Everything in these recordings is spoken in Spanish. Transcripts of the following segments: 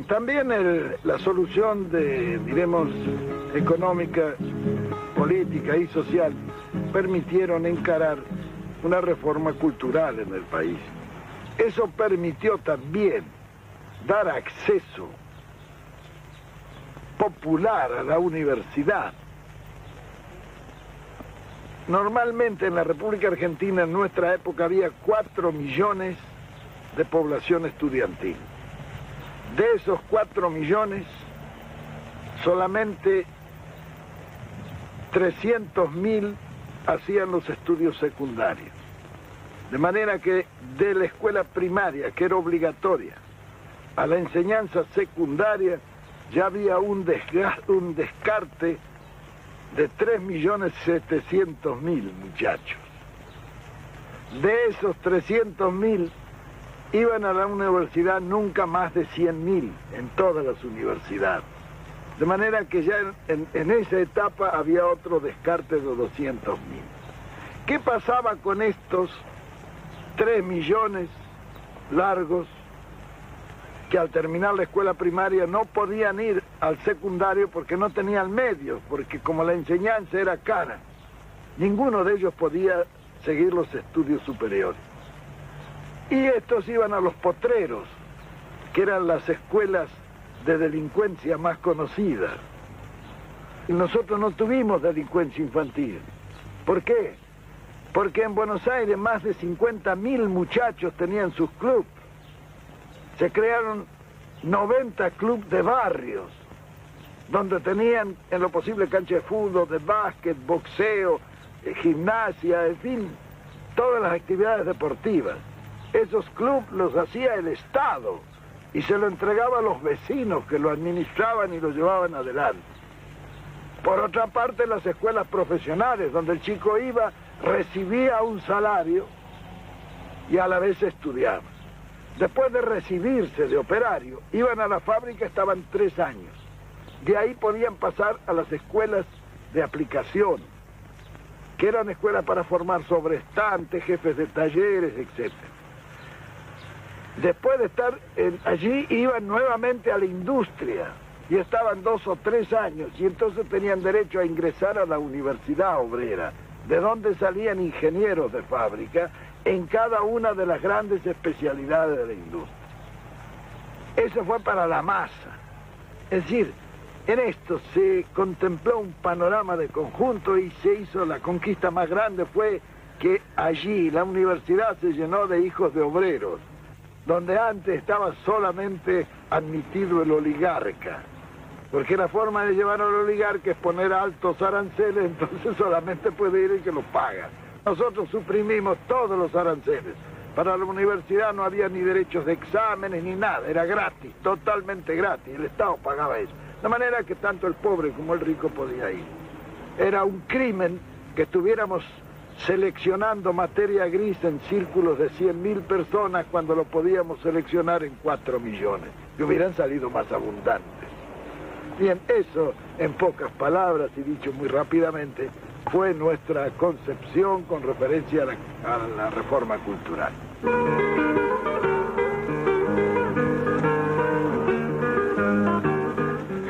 también la solución diremos, económica, política y social permitieron encarar una reforma cultural en el país. Eso permitió también dar acceso popular a la universidad. Normalmente en la República Argentina en nuestra época había 4 millones de población estudiantil. De esos 4 millones, solamente 300.000 hacían los estudios secundarios. De manera que de la escuela primaria, que era obligatoria, a la enseñanza secundaria, ya había un descarte de 3.700.000 muchachos. De esos 300.000 iban a la universidad nunca más de 100.000 en todas las universidades. De manera que ya en esa etapa había otro descarte de 200.000. ¿Qué pasaba con estos 3 millones largos que al terminar la escuela primaria no podían ir al secundario porque no tenían medios, porque como la enseñanza era cara, ninguno de ellos podía seguir los estudios superiores? Y estos iban a los potreros, que eran las escuelas de delincuencia más conocidas. Y nosotros no tuvimos delincuencia infantil. ¿Por qué? Porque en Buenos Aires más de 50.000 muchachos tenían sus clubes. Se crearon 90 clubes de barrios, donde tenían en lo posible cancha de fútbol, de básquet, boxeo, gimnasia, en fin, todas las actividades deportivas. Esos clubes los hacía el Estado y se lo entregaba a los vecinos que lo administraban y lo llevaban adelante. Por otra parte, las escuelas profesionales, donde el chico iba, recibía un salario y a la vez estudiaba. Después de recibirse de operario, iban a la fábrica, estaban 3 años. De ahí podían pasar a las escuelas de aplicación, que eran escuelas para formar sobrestantes, jefes de talleres, etc. Después de estar allí, iban nuevamente a la industria y estaban 2 o 3 años y entonces tenían derecho a ingresar a la universidad obrera, de donde salían ingenieros de fábrica en cada una de las grandes especialidades de la industria. Eso fue para la masa. Es decir, en esto se contempló un panorama de conjunto y se hizo la conquista más grande, fue que allí la universidad se llenó de hijos de obreros, donde antes estaba solamente admitido el oligarca, porque la forma de llevar al oligarca es poner altos aranceles, entonces solamente puede ir el que los paga. Nosotros suprimimos todos los aranceles. Para la universidad no había ni derechos de exámenes ni nada, era gratis, totalmente gratis, el Estado pagaba eso. De manera que tanto el pobre como el rico podía ir. Era un crimen que estuviéramos seleccionando materia gris en círculos de 100.000 personas cuando lo podíamos seleccionar en 4 millones, que hubieran salido más abundantes. Bien, eso, en pocas palabras y dicho muy rápidamente, fue nuestra concepción con referencia a la reforma cultural.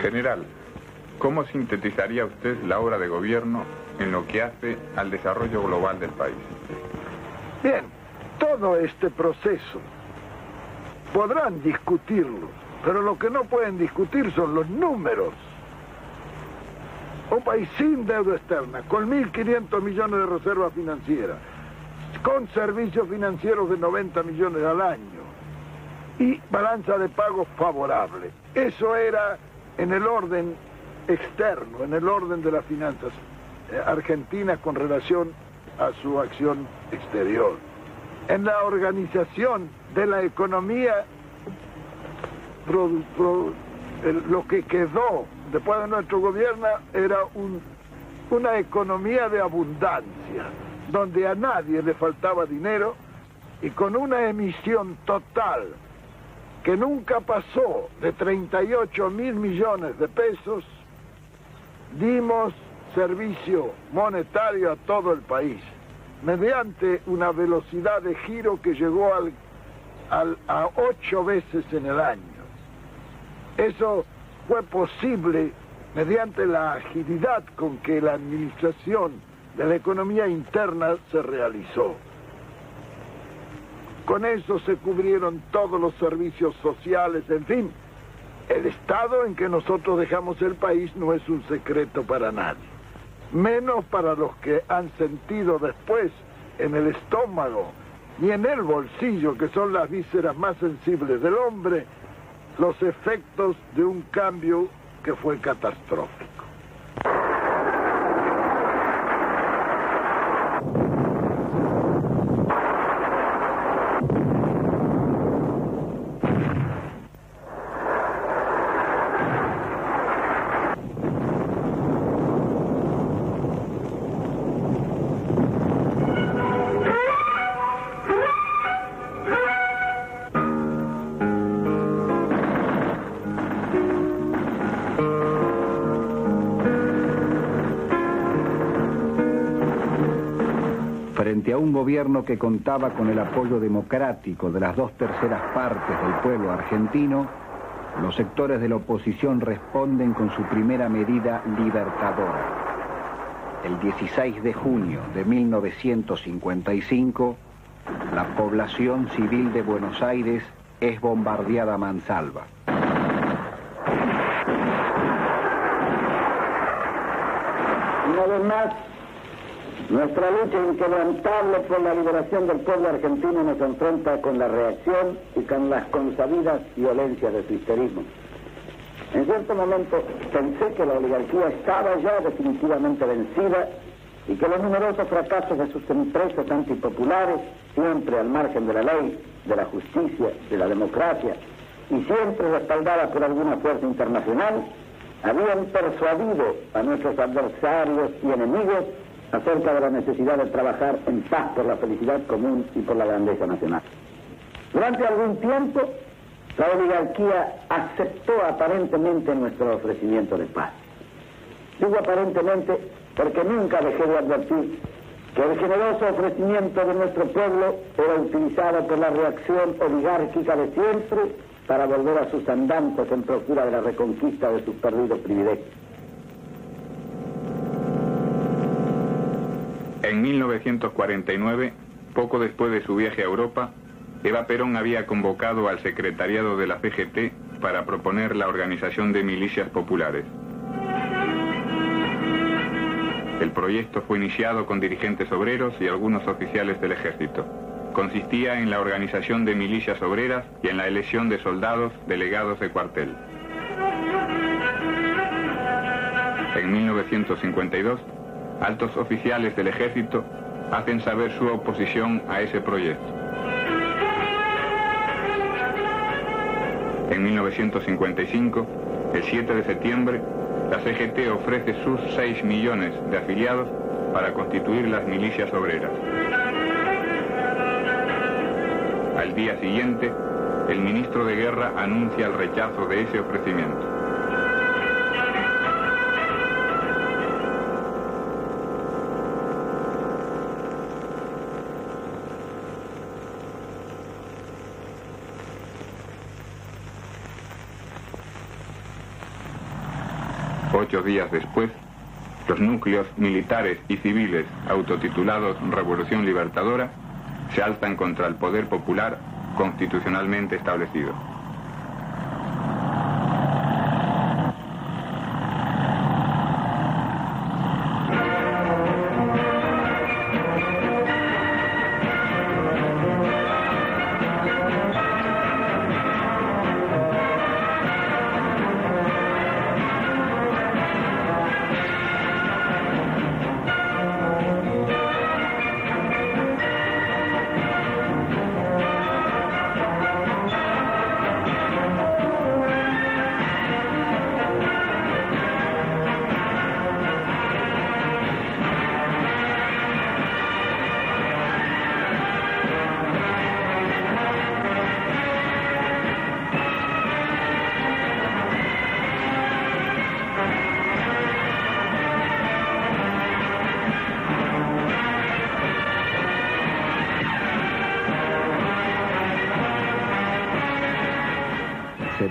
General, ¿cómo sintetizaría usted la obra de gobierno en lo que hace al desarrollo global del país? Bien, todo este proceso podrán discutirlo, pero lo que no pueden discutir son los números. Un país sin deuda externa, con 1.500 millones de reservas financieras, con servicios financieros de 90 millones al año y balanza de pagos favorable. Eso era en el orden externo, en el orden de las finanzas argentinas con relación a su acción exterior. En la organización de la economía, lo que quedó después de nuestro gobierno era una economía de abundancia, donde a nadie le faltaba dinero y con una emisión total que nunca pasó de 38.000 millones de pesos, dimos servicio monetario a todo el país, mediante una velocidad de giro que llegó a 8 veces en el año. Eso fue posible mediante la agilidad con que la administración de la economía interna se realizó. Con eso se cubrieron todos los servicios sociales, en fin. El estado en que nosotros dejamos el país no es un secreto para nadie, menos para los que han sentido después en el estómago y en el bolsillo, que son las vísceras más sensibles del hombre, los efectos de un cambio que fue catastrófico. Frente a un gobierno que contaba con el apoyo democrático de las 2/3 partes del pueblo argentino, los sectores de la oposición responden con su primera medida libertadora. El 16 de junio de 1955, la población civil de Buenos Aires es bombardeada a mansalva. Una vez más, nuestra lucha inquebrantable por la liberación del pueblo argentino nos enfrenta con la reacción y con las consabidas violencias del cristerismo. En cierto momento pensé que la oligarquía estaba ya definitivamente vencida y que los numerosos fracasos de sus empresas antipopulares, siempre al margen de la ley, de la justicia, de la democracia y siempre respaldada por alguna fuerza internacional, habían persuadido a nuestros adversarios y enemigos acerca de la necesidad de trabajar en paz por la felicidad común y por la grandeza nacional. Durante algún tiempo, la oligarquía aceptó aparentemente nuestro ofrecimiento de paz. Digo aparentemente porque nunca dejé de advertir que el generoso ofrecimiento de nuestro pueblo era utilizado por la reacción oligárquica de siempre para volver a sus andantes en procura de la reconquista de sus perdidos privilegios. En 1949, poco después de su viaje a Europa, Eva Perón había convocado al secretariado de la CGT para proponer la organización de milicias populares. El proyecto fue iniciado con dirigentes obreros y algunos oficiales del ejército. Consistía en la organización de milicias obreras y en la elección de soldados delegados de cuartel. En 1952, altos oficiales del ejército hacen saber su oposición a ese proyecto. En 1955, el 7 de septiembre, la CGT ofrece sus 6 millones de afiliados para constituir las milicias obreras. Al día siguiente, el ministro de Guerra anuncia el rechazo de ese ofrecimiento. Ocho días después, los núcleos militares y civiles autotitulados Revolución Libertadora se alzan contra el poder popular constitucionalmente establecido.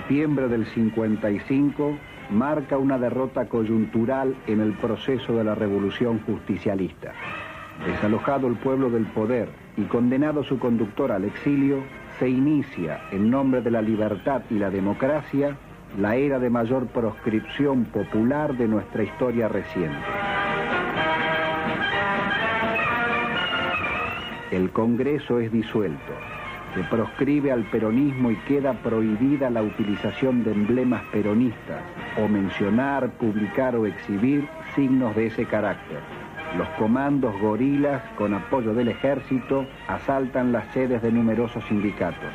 septiembre del 55 marca una derrota coyuntural en el proceso de la revolución justicialista. Desalojado el pueblo del poder y condenado su conductor al exilio, se inicia, en nombre de la libertad y la democracia, la era de mayor proscripción popular de nuestra historia reciente. El Congreso es disuelto. Se proscribe al peronismo y queda prohibida la utilización de emblemas peronistas o mencionar, publicar o exhibir signos de ese carácter. Los comandos gorilas, con apoyo del ejército, asaltan las sedes de numerosos sindicatos.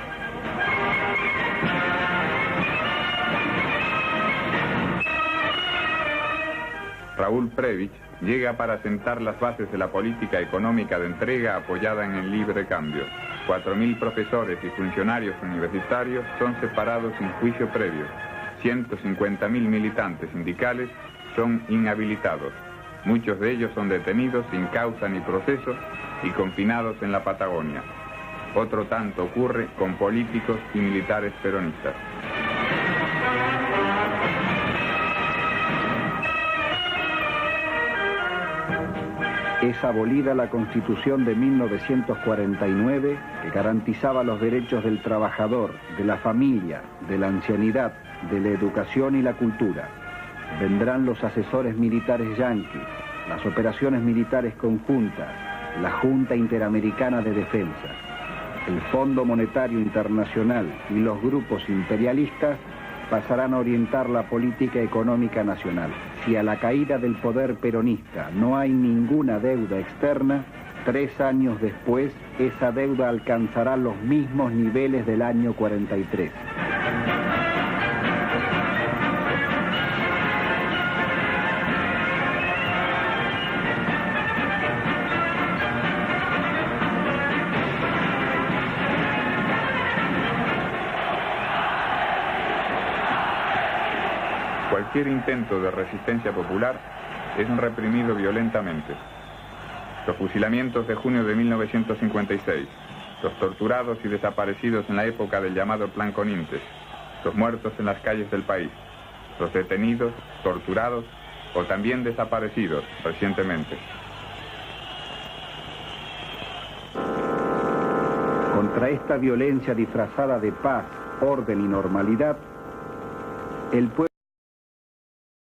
Raúl Prebisch llega para sentar las bases de la política económica de entrega apoyada en el libre cambio. 4.000 profesores y funcionarios universitarios son separados sin juicio previo. 150.000 militantes sindicales son inhabilitados. Muchos de ellos son detenidos sin causa ni proceso y confinados en la Patagonia. Otro tanto ocurre con políticos y militares peronistas. Es abolida la Constitución de 1949, que garantizaba los derechos del trabajador, de la familia, de la ancianidad, de la educación y la cultura. Vendrán los asesores militares yanquis, las operaciones militares conjuntas, la Junta Interamericana de Defensa, el Fondo Monetario Internacional y los grupos imperialistas pasarán a orientar la política económica nacional. Si a la caída del poder peronista no hay ninguna deuda externa, 3 años después esa deuda alcanzará los mismos niveles del año 43. Cualquier intento de resistencia popular es reprimido violentamente. Los fusilamientos de junio de 1956, los torturados y desaparecidos en la época del llamado Plan Conintes, los muertos en las calles del país, los detenidos, torturados o también desaparecidos recientemente. Contra esta violencia disfrazada de paz, orden y normalidad, el pueblo